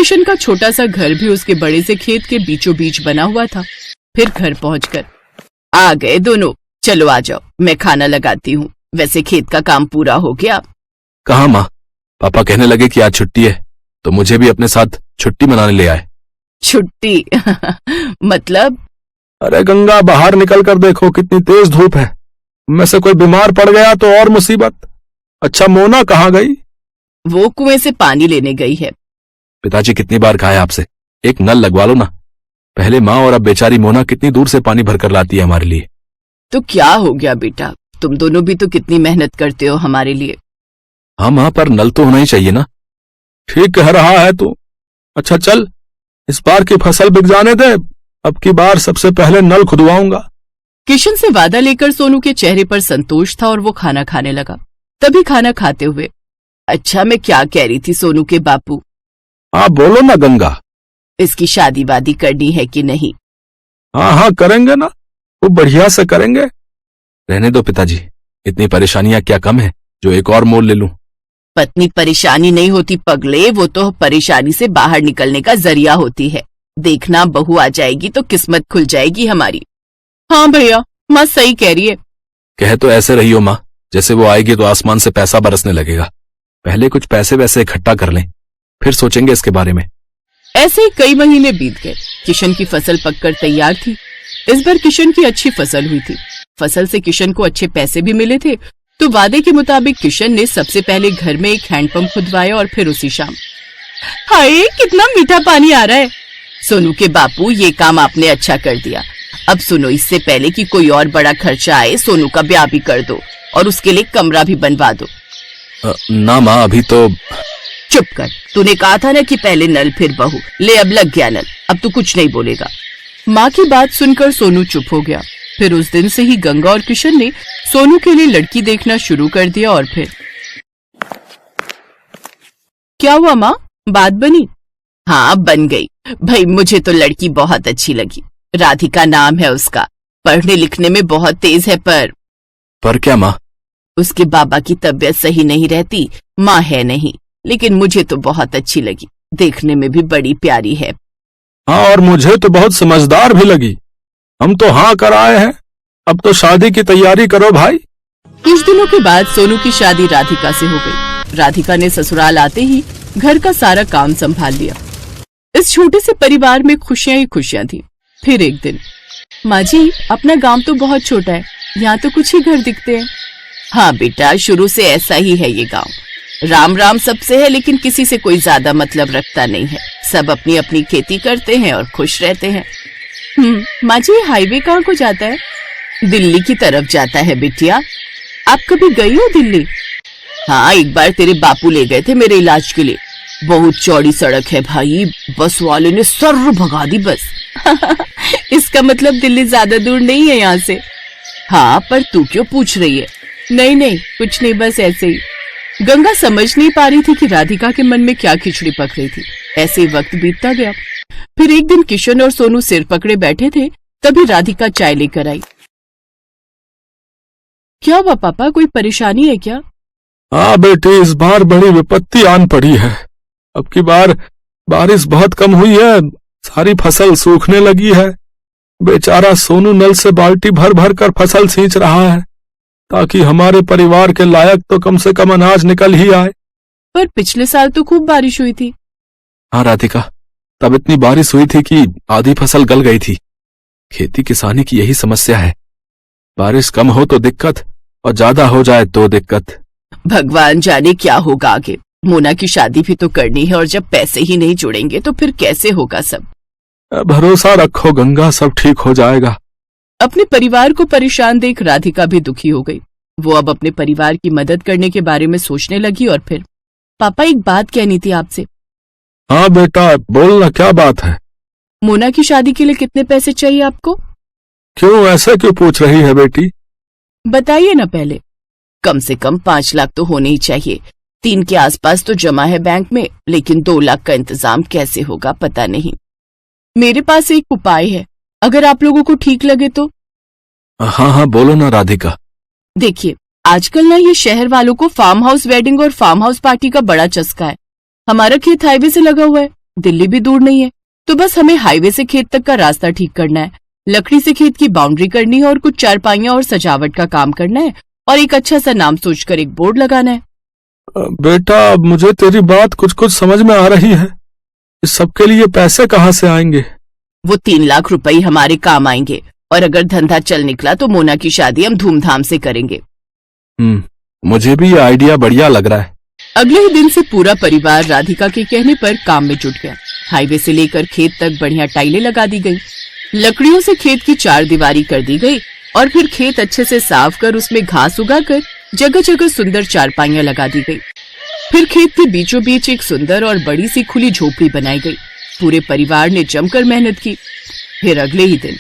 किशन का छोटा सा घर भी उसके बड़े से खेत के बीचों बीच बना हुआ था। फिर घर पहुंचकर, आ गए दोनों, चलो आ जाओ, मैं खाना लगाती हूँ। वैसे खेत का काम पूरा हो गया? कहाँ माँ, पापा कहने लगे कि आज छुट्टी है, तो मुझे भी अपने साथ छुट्टी मनाने ले आए। छुट्टी? मतलब? अरे गंगा, बाहर निकल कर देखो कितनी तेज धूप है, में से कोई बीमार पड़ गया तो और मुसीबत। अच्छा मोना कहाँ गई? वो कुएं से पानी लेने गई है। पिताजी कितनी बार कहा है आपसे, एक नल लगवा लो ना। पहले माँ और अब बेचारी मोना कितनी दूर से पानी भरकर लाती है हमारे लिए। तो क्या हो गया बेटा, तुम दोनों भी तो कितनी मेहनत करते हो हमारे लिए। हाँ माँ, पर नल तो होना ही चाहिए ना। ठीक कह रहा है तू। अच्छा चल, इस बार की फसल बिक जाने दे, अब की बार सबसे पहले नल खुदवाऊंगा। किशन से वादा लेकर सोनू के चेहरे पर संतोष था और वो खाना खाने लगा। तभी खाना खाते हुए, अच्छा मैं क्या कह रही थी सोनू के बापू? हाँ बोलो ना गंगा। इसकी शादी वादी करनी है कि नहीं? हाँ हाँ करेंगे ना, वो बढ़िया से करेंगे। रहने दो पिताजी, इतनी परेशानियां क्या कम है जो एक और मोल ले लूं। पत्नी परेशानी नहीं होती पगले, वो तो परेशानी से बाहर निकलने का जरिया होती है। देखना बहू आ जाएगी तो किस्मत खुल जाएगी हमारी। हाँ भैया, माँ सही कह रही है। कह तो ऐसे रही हो माँ, जैसे वो आएगी तो आसमान से पैसा बरसने लगेगा। पहले कुछ पैसे वैसे इकट्ठा कर लें, फिर सोचेंगे इसके बारे में। ऐसे ही कई महीने बीत गए। किशन की फसल पककर तैयार थी। इस बार किशन की अच्छी फसल हुई थी। फसल से किशन को अच्छे पैसे भी मिले थे, तो वादे के मुताबिक किशन ने सबसे पहले घर में एक हैंडपंप खुदवाया और फिर उसी शाम। हाय कितना मीठा पानी आ रहा है। सोनू के बापू, ये काम आपने अच्छा कर दिया। अब सुनो, इससे पहले कि कोई और बड़ा खर्चा आए, सोनू का ब्याह भी कर दो और उसके लिए कमरा भी बनवा दो। ना माँ, अभी तो। चुप कर, तूने कहा था ना कि पहले नल फिर बहू। ले अब लग गया नल, अब तू कुछ नहीं बोलेगा। माँ की बात सुनकर सोनू चुप हो गया। फिर उस दिन से ही गंगा और किशन ने सोनू के लिए लड़की देखना शुरू कर दिया। और फिर क्या हुआ माँ, बात बनी? हाँ बन गई भाई, मुझे तो लड़की बहुत अच्छी लगी। राधिका नाम है उसका, पढ़ने लिखने में बहुत तेज है। पर क्या माँ? उसके बाबा की तबीयत सही नहीं रहती, माँ है नहीं, लेकिन मुझे तो बहुत अच्छी लगी। देखने में भी बड़ी प्यारी है। हाँ, और मुझे तो बहुत समझदार भी लगी। हम तो हाँ कर आए हैं, अब तो शादी की तैयारी करो भाई। कुछ दिनों के बाद सोनू की शादी राधिका से हो गई। राधिका ने ससुराल आते ही घर का सारा काम संभाल लिया। इस छोटे से परिवार में खुशियां ही खुशियां थी। फिर एक दिन, माँ जी अपना गांव तो बहुत छोटा है, यहाँ तो कुछ ही घर दिखते हैं। हाँ बेटा, शुरू से ऐसा ही है ये गांव। राम राम सबसे है, लेकिन किसी से कोई ज्यादा मतलब रखता नहीं है। सब अपनी अपनी खेती करते हैं और खुश रहते हैं। माँ जी, हाईवे कहाँ को जाता है? दिल्ली की तरफ जाता है बिटिया। आप कभी गई हो दिल्ली? हाँ, एक बार तेरे बापू ले गए थे मेरे इलाज के लिए। बहुत चौड़ी सड़क है भाई, बस वाले ने सर्र भगा दी बस। इसका मतलब दिल्ली ज्यादा दूर नहीं है यहाँ से। हाँ, पर तू क्यों पूछ रही है? नहीं नहीं, कुछ नहीं, बस ऐसे ही। गंगा समझ नहीं पा रही थी कि राधिका के मन में क्या खिचड़ी पक रही थी। ऐसे ही वक्त बीतता गया। फिर एक दिन किशन और सोनू सिर पकड़े बैठे थे, तभी राधिका चाय लेकर आई। क्या हुआ पापा, कोई परेशानी है क्या? हाँ बेटी, इस बार बड़ी विपत्ति आन पड़ी है। अब की बार बारिश बहुत कम हुई है, सारी फसल सूखने लगी है। बेचारा सोनू नल से बाल्टी भर भर कर फसल सींच रहा है, ताकि हमारे परिवार के लायक तो कम से कम अनाज निकल ही आए। पर पिछले साल तो खूब बारिश हुई थी। हाँ राधिका, तब इतनी बारिश हुई थी कि आधी फसल गल गई थी। खेती किसानी की यही समस्या है, बारिश कम हो तो दिक्कत और ज्यादा हो जाए तो दिक्कत। भगवान जाने क्या होगा आगे। मोना की शादी भी तो करनी है, और जब पैसे ही नहीं जुड़ेंगे तो फिर कैसे होगा सब। भरोसा रखो गंगा, सब ठीक हो जाएगा। अपने परिवार को परेशान देख राधिका भी दुखी हो गई। वो अब अपने परिवार की मदद करने के बारे में सोचने लगी। और फिर, पापा एक बात कहनी थी आपसे। हाँ बेटा, बोलना, क्या बात है? मोना की शादी के लिए कितने पैसे चाहिए आपको? क्यों, ऐसा क्यों पूछ रही है बेटी? बताइए ना पहले। कम से कम 5 लाख तो होने ही चाहिए। 3 के आसपास तो जमा है बैंक में, लेकिन 2 लाख का इंतजाम कैसे होगा पता नहीं। मेरे पास एक उपाय है, अगर आप लोगों को ठीक लगे तो। हाँ हाँ बोलो ना राधिका। देखिए, आजकल ना ये शहर वालों को फार्म हाउस वेडिंग और फार्म हाउस पार्टी का बड़ा चस्का है। हमारा खेत हाईवे से लगा हुआ है, दिल्ली भी दूर नहीं है, तो बस हमें हाईवे से खेत तक का रास्ता ठीक करना है, लकड़ी से खेत की बाउंड्री करनी है और कुछ चारपाइयां और सजावट का काम करना है और एक अच्छा सा नाम सोचकर एक बोर्ड लगाना है। बेटा, अब मुझे तेरी बात कुछ कुछ समझ में आ रही है। इस सब के लिए पैसे कहाँ से आएंगे? वो 3 लाख रुपए हमारे काम आएंगे और अगर धंधा चल निकला तो मोना की शादी हम धूमधाम से करेंगे। मुझे भी ये आइडिया बढ़िया लग रहा है। अगले ही दिन से पूरा परिवार राधिका के कहने पर काम में जुट गया। हाईवे से लेकर खेत तक बढ़िया टाइलें लगा दी गई, लकड़ियों से खेत की 4 दीवारी कर दी गई और फिर खेत अच्छे से साफ कर उसमें घास उगाकर जगह जगह सुंदर चारपाइयां लगा दी गई। फिर खेत के बीचों बीच एक सुंदर और बड़ी सी खुली झोपड़ी बनाई गई। पूरे परिवार ने जमकर मेहनत की। फिर अगले ही दिन,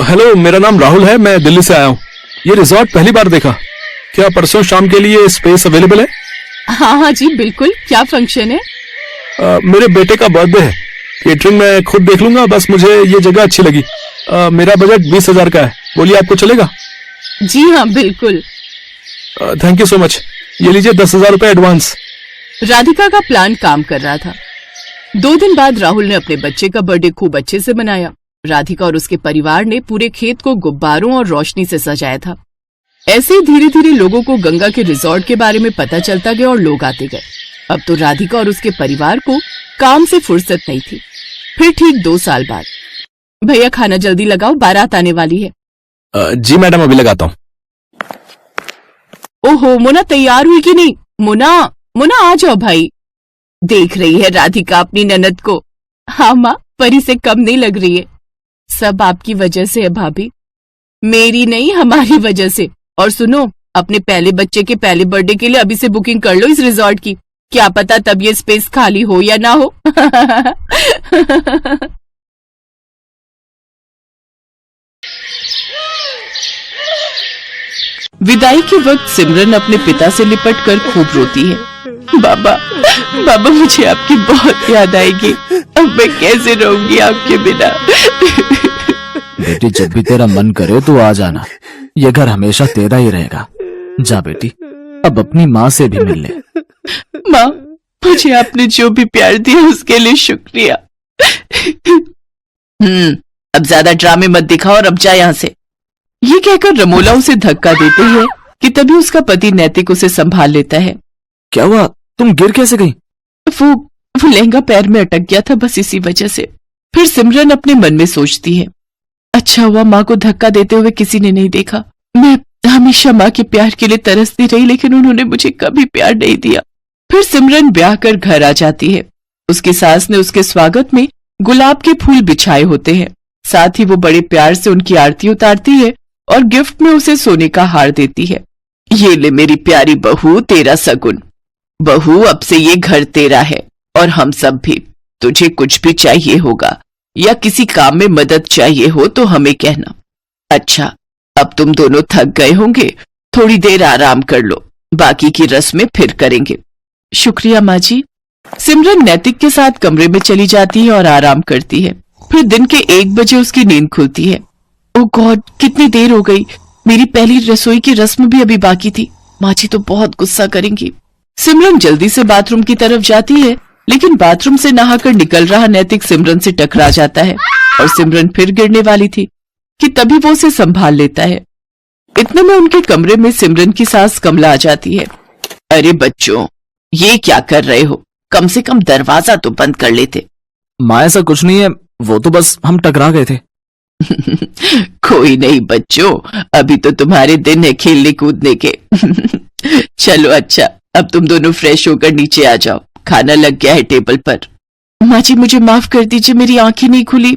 हेलो, मेरा नाम राहुल है, मैं दिल्ली से आया हूँ। ये रिजॉर्ट पहली बार देखा। क्या परसों शाम के लिए स्पेस अवेलेबल है? हाँ हाँ जी बिल्कुल। क्या फंक्शन है? मेरे बेटे का बर्थडे है। केटरिंग मैं खुद देख लूंगा, बस मुझे ये जगह अच्छी लगी। मेरा बजट 20,000 का है। बोलिए, आपको चलेगा? जी हाँ बिल्कुल। Thank you so much. ये लीजिए 10,000 रुपए एडवांस। राधिका का प्लान काम कर रहा था। 2 दिन बाद राहुल ने अपने बच्चे का बर्थडे खूब अच्छे से मनाया। राधिका और उसके परिवार ने पूरे खेत को गुब्बारों और रोशनी से सजाया था। ऐसे ही धीरे धीरे लोगों को गंगा के रिजॉर्ट के बारे में पता चलता गया और लोग आते गए। अब तो राधिका और उसके परिवार को काम से फुर्सत नहीं थी। फिर ठीक 2 साल बाद, भैया खाना जल्दी लगाओ, बारात आने वाली है। जी मैडम, अभी लगाता हूँ। ओहो, मोना तैयार हुई कि नहीं? मोना, मोना आ जाओ भाई। देख रही है राधिका अपनी ननद को? हाँ माँ, परी से कम नहीं लग रही है। सब आपकी वजह से है भाभी, मेरी नहीं हमारी वजह से। और सुनो, अपने पहले बच्चे के पहले बर्थडे के लिए अभी से बुकिंग कर लो इस रिजॉर्ट की। क्या पता तब ये स्पेस खाली हो या ना हो। विदाई के वक्त सिमरन अपने पिता से लिपट कर खूब रोती है। बाबा, बाबा मुझे आपकी बहुत याद आएगी। अब मैं कैसे रहूंगी आपके बिना। बेटी, जब भी तेरा मन करे तो आ जाना। ये घर हमेशा तेरा ही रहेगा। जा बेटी, अब अपनी माँ से भी मिल ले। माँ, मुझे आपने जो भी प्यार दिया उसके लिए शुक्रिया। अब ज्यादा ड्रामे मत दिखाओ और अब जा यहाँ से। ये कहकर रमोला उसे धक्का देते है कि तभी उसका पति नैतिक उसे संभाल लेता है। क्या हुआ? तुम गिर कैसे गई? वो लहंगा पैर में अटक गया था, बस इसी वजह से। फिर सिमरन अपने मन में सोचती है, अच्छा हुआ माँ को धक्का देते हुए किसी ने नहीं देखा। मैं हमेशा माँ के प्यार के लिए तरसती रही, लेकिन उन्होंने मुझे कभी प्यार नहीं दिया। फिर सिमरन ब्याह कर घर आ जाती है। उसकी सास ने उसके स्वागत में गुलाब के फूल बिछाए होते हैं। साथ ही वो बड़े प्यार से उनकी आरती उतारती है और गिफ्ट में उसे सोने का हार देती है। ये ले मेरी प्यारी बहू, तेरा सगुन। बहू, अब से ये घर तेरा है और हम सब भी। तुझे कुछ भी चाहिए होगा या किसी काम में मदद चाहिए हो तो हमें कहना। अच्छा, अब तुम दोनों थक गए होंगे, थोड़ी देर आराम कर लो, बाकी की रस्में फिर करेंगे। शुक्रिया माँ जी। सिमरन नैतिक के साथ कमरे में चली जाती है और आराम करती है। फिर दिन के 1 बजे उसकी नींद खुलती है। ओह गॉड, कितनी देर हो गई। मेरी पहली रसोई की रस्म भी अभी बाकी थी। माँ जी तो बहुत गुस्सा करेंगी। सिमरन जल्दी से बाथरूम की तरफ जाती है, लेकिन बाथरूम से नहाकर निकल रहा नैतिक सिमरन से टकरा जाता है और सिमरन फिर गिरने वाली थी कि तभी वो उसे संभाल लेता है। इतने में उनके कमरे में सिमरन की सास कमला आ जाती है। अरे बच्चों, ये क्या कर रहे हो? कम से कम दरवाजा तो बंद कर लेते। माँ, ऐसा कुछ नहीं है, वो तो बस हम टकरा गए थे। कोई नहीं बच्चों, अभी तो तुम्हारे दिन है खेलने कूदने के। चलो अच्छा, अब तुम दोनों फ्रेश होकर नीचे आ जाओ, खाना लग गया है टेबल पर। माँ जी मुझे माफ कर दीजिए, मेरी आंखें नहीं खुली।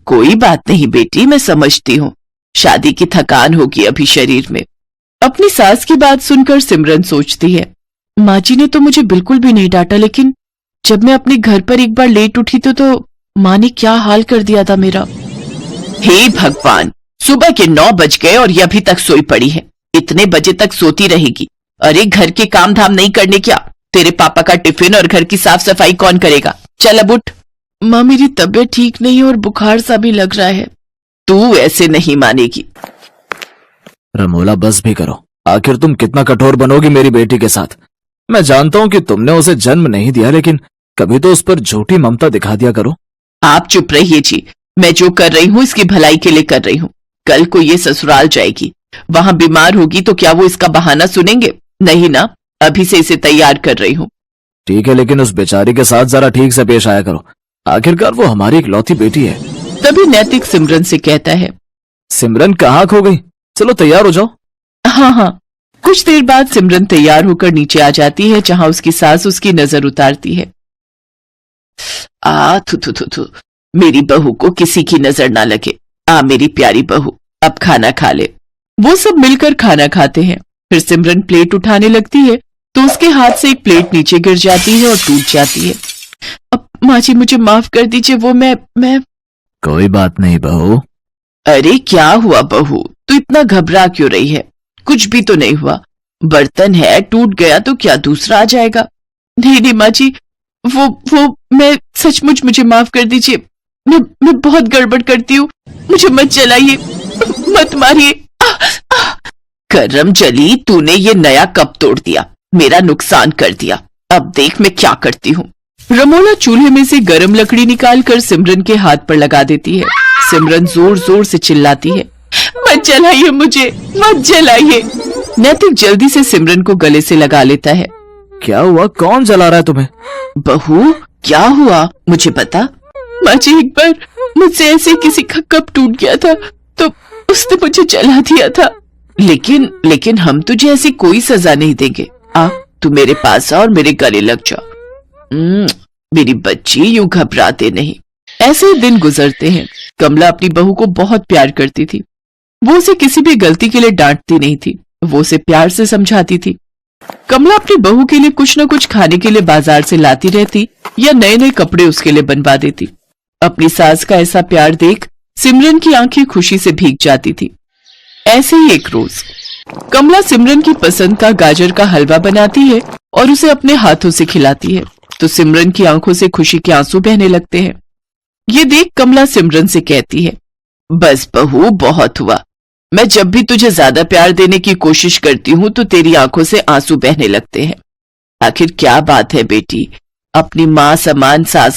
कोई बात नहीं बेटी, मैं समझती हूँ, शादी की थकान होगी अभी शरीर में। अपनी सास की बात सुनकर सिमरन सोचती है, माँ जी ने तो मुझे बिल्कुल भी नहीं डांटा, लेकिन जब मैं अपने घर पर एक बार लेट उठी तो माँ ने क्या हाल कर दिया था मेरा। हे भगवान, सुबह के 9 बज गए और ये अभी तक सोई पड़ी है। इतने बजे तक सोती रहेगी। अरे घर के काम धाम नहीं करने क्या? तेरे पापा का टिफिन और घर की साफ सफाई कौन करेगा? चल अब उठ। माँ, मेरी तबीयत ठीक नहीं और बुखार सा भी लग रहा है। तू ऐसे नहीं मानेगी। रमोला, बस भी करो। आखिर तुम कितना कठोर बनोगी मेरी बेटी के साथ। मैं जानता हूं कि तुमने उसे जन्म नहीं दिया, लेकिन कभी तो उस पर झूठी ममता दिखा दिया करो। आप चुप रहिए जी। मैं जो कर रही हूँ इसकी भलाई के लिए कर रही हूँ। कल को ये ससुराल जाएगी, वहां बीमार होगी तो क्या वो इसका बहाना सुनेंगे? नहीं ना। अभी से इसे तैयार कर रही हूँ। ठीक है, लेकिन उस बेचारी के साथ जरा ठीक से पेश आया करो। आखिरकार वो हमारी इकलौती बेटी है। तभी नैतिक सिमरन से कहता है, सिमरन कहाँ खो गई? चलो तैयार हो जाओ। हाँ। कुछ देर बाद सिमरन तैयार होकर नीचे आ जाती है, जहां उसकी सास उसकी नजर उतारती है। थू, मेरी बहू को किसी की नजर ना लगे। मेरी प्यारी बहू, अब खाना खा ले। वो सब मिलकर खाना खाते हैं। फिर सिमरन प्लेट उठाने लगती है तो उसके हाथ से एक प्लेट नीचे गिर जाती है और टूट जाती है। अब माँ जी मुझे माफ कर दीजिए, वो मैं कोई बात नहीं बहू। अरे क्या हुआ बहू, तू इतना घबरा क्यों रही है? कुछ भी तो नहीं हुआ। बर्तन है, टूट गया तो क्या दूसरा आ जाएगा? नहीं माँ जी, वो मैं सचमुच, मुझे माफ कर दीजिए। मैं बहुत गड़बड़ करती हूँ। मुझे मत जलाइए, मत मारिए। करम जली, तूने ये नया कप तोड़ दिया, मेरा नुकसान कर दिया। अब देख मैं क्या करती हूँ। रमोला चूल्हे में से गरम लकड़ी निकालकर सिमरन के हाथ पर लगा देती है। सिमरन जोर जोर से चिल्लाती है, मत जलाइए मुझे, मत जलाइए। नैतिक जल्दी से सिमरन को गले से लगा लेता है। क्या हुआ? कौन जला रहा है तुम्हें? बहू क्या हुआ मुझे बता। माँ जी, एक बार मुझसे ऐसे किसी का कप टूट गया था तो उसने मुझे जला दिया था। लेकिन हम तुझे ऐसी कोई सजा नहीं देंगे। तू मेरे पास आ और मेरे गले लग जा। मेरी बच्ची, यूं घबराते नहीं। ऐसे ही दिन गुजरते हैं। कमला अपनी बहू को बहुत प्यार करती थी। वो उसे किसी भी गलती के लिए डांटती नहीं थी, वो उसे प्यार से समझाती थी। कमला अपनी बहू के लिए कुछ न कुछ खाने के लिए बाजार से लाती रहती या नए नए कपड़े उसके लिए बनवा देती। अपनी सास का ऐसा प्यार देख सिमरन की आंखें खुशी से भीग जाती थी। ऐसे ही एक रोज कमला सिमरन की पसंद का गाजर का हलवा बनाती है और उसे अपने हाथों से खिलाती है तो सिमरन की आंखों से खुशी के आंसू बहने लगते हैं। ये देख कमला सिमरन से कहती है, बस बहू बहुत हुआ। मैं जब भी तुझे ज्यादा प्यार देने की कोशिश करती हूँ तो तेरी आंखों से आंसू बहने लगते हैं। आखिर क्या बात है बेटी, अपनी माँ समान सास